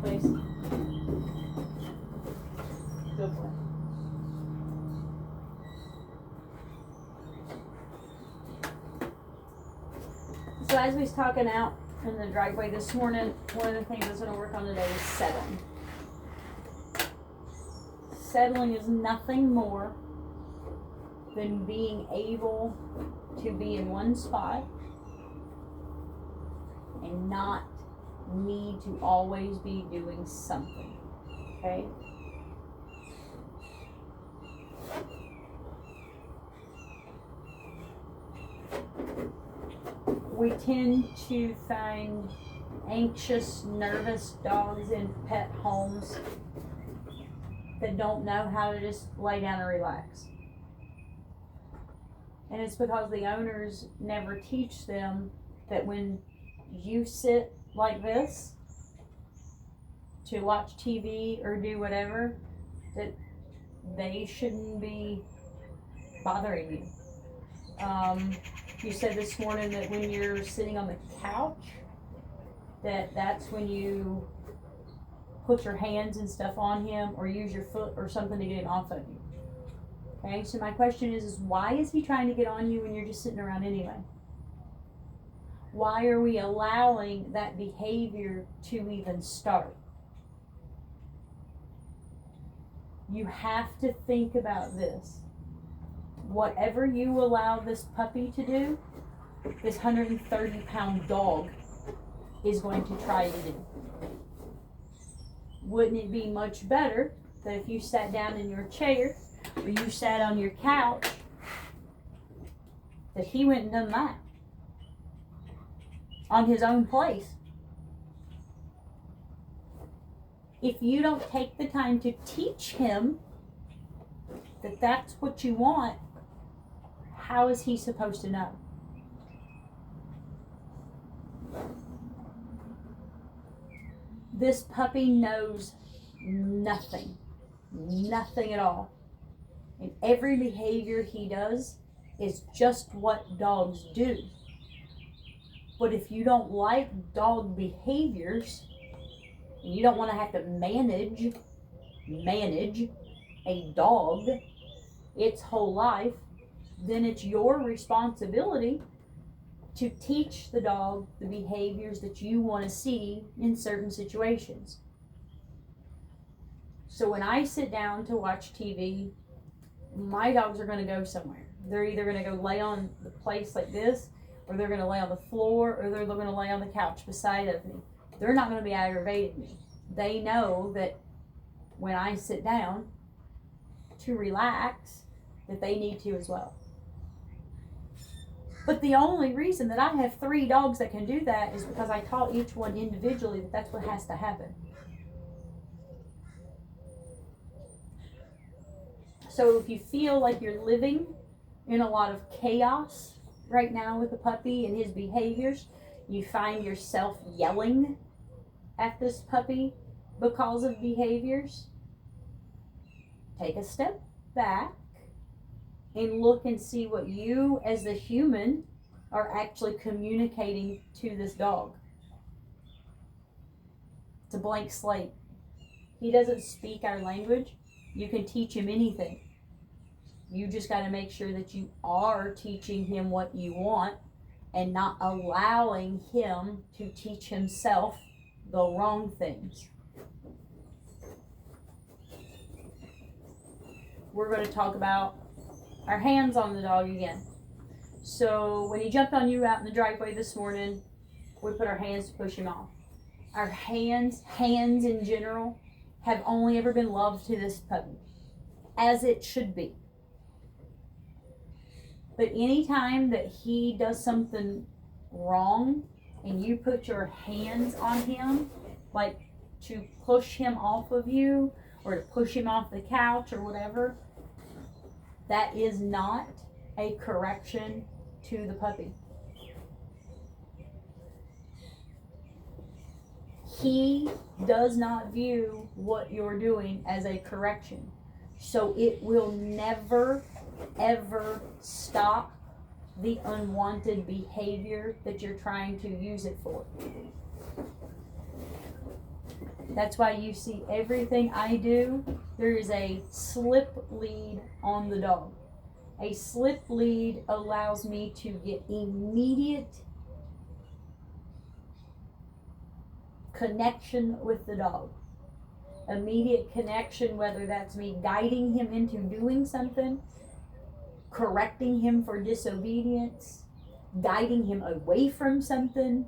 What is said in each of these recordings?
please. Good boy. So as we was talking out in the driveway this morning, one of the things I was going to work on today is settling. Settling is nothing more than being able to be in one spot and not need to always be doing something. Okay? We tend to find anxious, nervous dogs in pet homes that don't know how to just lay down and relax. And it's because the owners never teach them that when you sit like this to watch TV or do whatever, that they shouldn't be bothering you. You said this morning that when you're sitting on the couch, that's when you put your hands and stuff on him or use your foot or something to get him off of you. Okay, so my question is why is he trying to get on you when you're just sitting around anyway? Why are we allowing that behavior to even start? You have to think about this. Whatever you allow this puppy to do, this 130-pound dog is going to try to do. Wouldn't it be much better that if you sat down in your chair or you sat on your couch, that he went and done that on his own place? If you don't take the time to teach him that that's what you want, how is he supposed to know? This puppy knows nothing at all. And every behavior he does is just what dogs do. But if you don't like dog behaviors, and you don't want to have to manage a dog its whole life, then it's your responsibility to teach the dog the behaviors that you want to see in certain situations. So when I sit down to watch TV, my dogs are going to go somewhere. They're either going to go lay on the place like this, or they're going to lay on the floor, or they're going to lay on the couch beside of me. They're not going to be aggravating me. They know that when I sit down to relax, that they need to as well. But the only reason that I have 3 dogs that can do that is because I taught each one individually that that's what has to happen. So if you feel like you're living in a lot of chaos right now with the puppy and his behaviors, you find yourself yelling at this puppy because of behaviors, take a step back and look and see what you as the human are actually communicating to this dog. It's a blank slate. He doesn't speak our language. You can teach him anything. You just got to make sure that you are teaching him what you want and not allowing him to teach himself the wrong things. We're going to talk about our hands on the dog again. So when he jumped on you out in the driveway this morning, we put our hands to push him off. Our hands in general, have only ever been loved to this puppy, as it should be. But anytime that he does something wrong and you put your hands on him, like to push him off of you or to push him off the couch or whatever, that is not a correction to the puppy. He does not view what you're doing as a correction. So it will never, ever stop the unwanted behavior that you're trying to use it for. That's why you see everything I do, there is a slip lead on the dog. A slip lead allows me to get immediate connection with the dog. Immediate connection, whether that's me guiding him into doing something, correcting him for disobedience, guiding him away from something.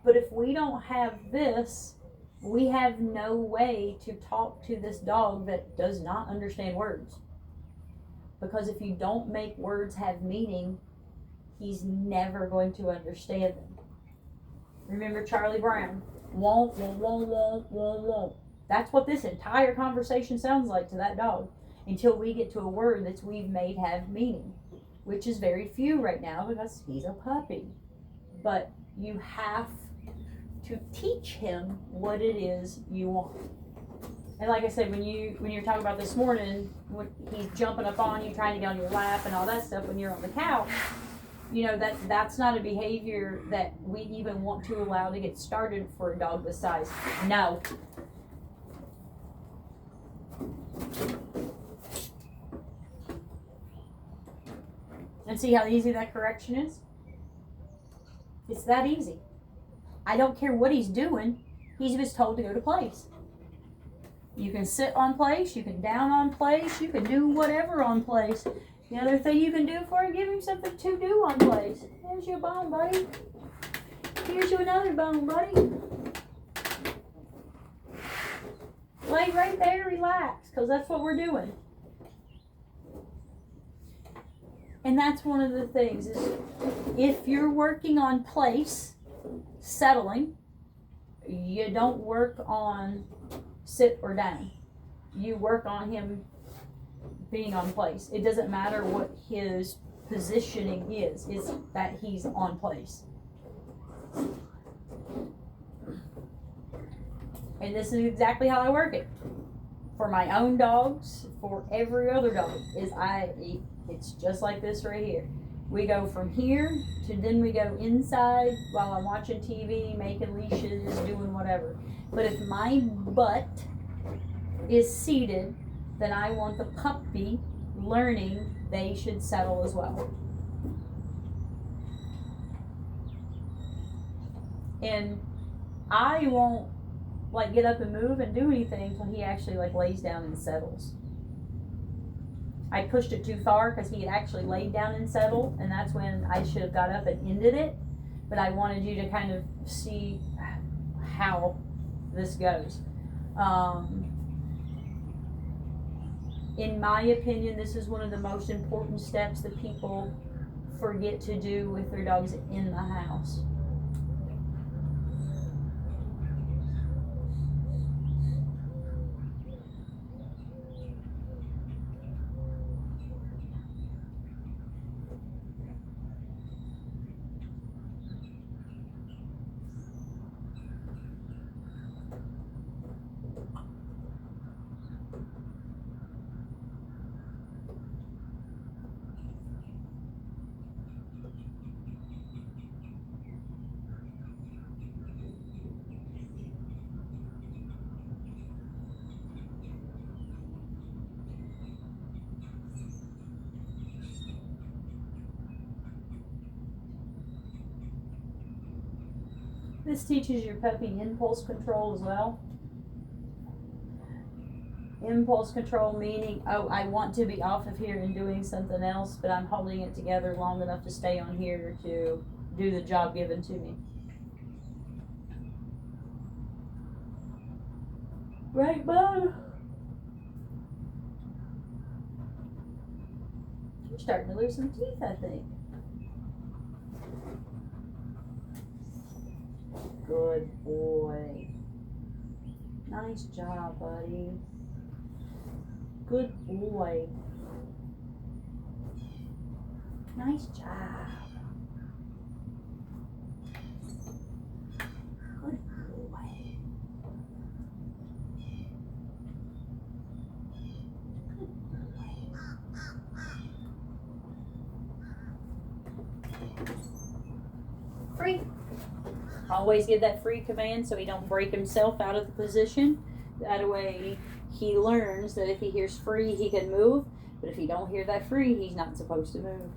But if we don't have this, we have no way to talk to this dog that does not understand words. Because if you don't make words have meaning, he's never going to understand them. Remember Charlie Brown? Won't, won't, won't, won't, won't, won't. That's what this entire conversation sounds like to that dog. Until we get to a word that we've made have meaning. Which is very few right now because he's a puppy. But you have to teach him what it is you want. And like I said, when you were talking about this morning, when he's jumping up on you, trying to get on your lap and all that stuff when you're on the couch, you know, that's not a behavior that we even want to allow to get started for a dog this size. No. And see how easy that correction is? It's that easy. I don't care what he's doing. He's just told to go to place. You can sit on place, you can down on place, you can do whatever on place. The other thing you can do for him, give him something to do on place. Here's your bone, buddy. Here's you another bone, buddy. Lay right there, relax, because that's what we're doing. And that's one of the things is if you're working on place, settling, you don't work on sit or down. You work on him being on place. It doesn't matter what his positioning is. It's that he's on place. And this is exactly how I work it. For my own dogs, for every other dog, it's just like this right here. We go from here to then we go inside while I'm watching TV, making leashes, doing whatever. But if my butt is seated, then I want the puppy learning they should settle as well. And I won't get up and move and do anything until he actually lays down and settles. I pushed it too far because he had actually laid down and settled, and that's when I should have got up and ended it. But I wanted you to kind of see how this goes. In my opinion, this is one of the most important steps that people forget to do with their dogs in the house. This teaches your puppy impulse control as well. Impulse control meaning, I want to be off of here and doing something else, but I'm holding it together long enough to stay on here to do the job given to me. Right, bud? You're starting to lose some teeth, I think. Good boy. Nice job, buddy. Good boy. Nice job. Good boy. Good boy. Free. Always give that free command so he don't break himself out of the position. That way he learns that if he hears free, he can move. But if he don't hear that free, he's not supposed to move.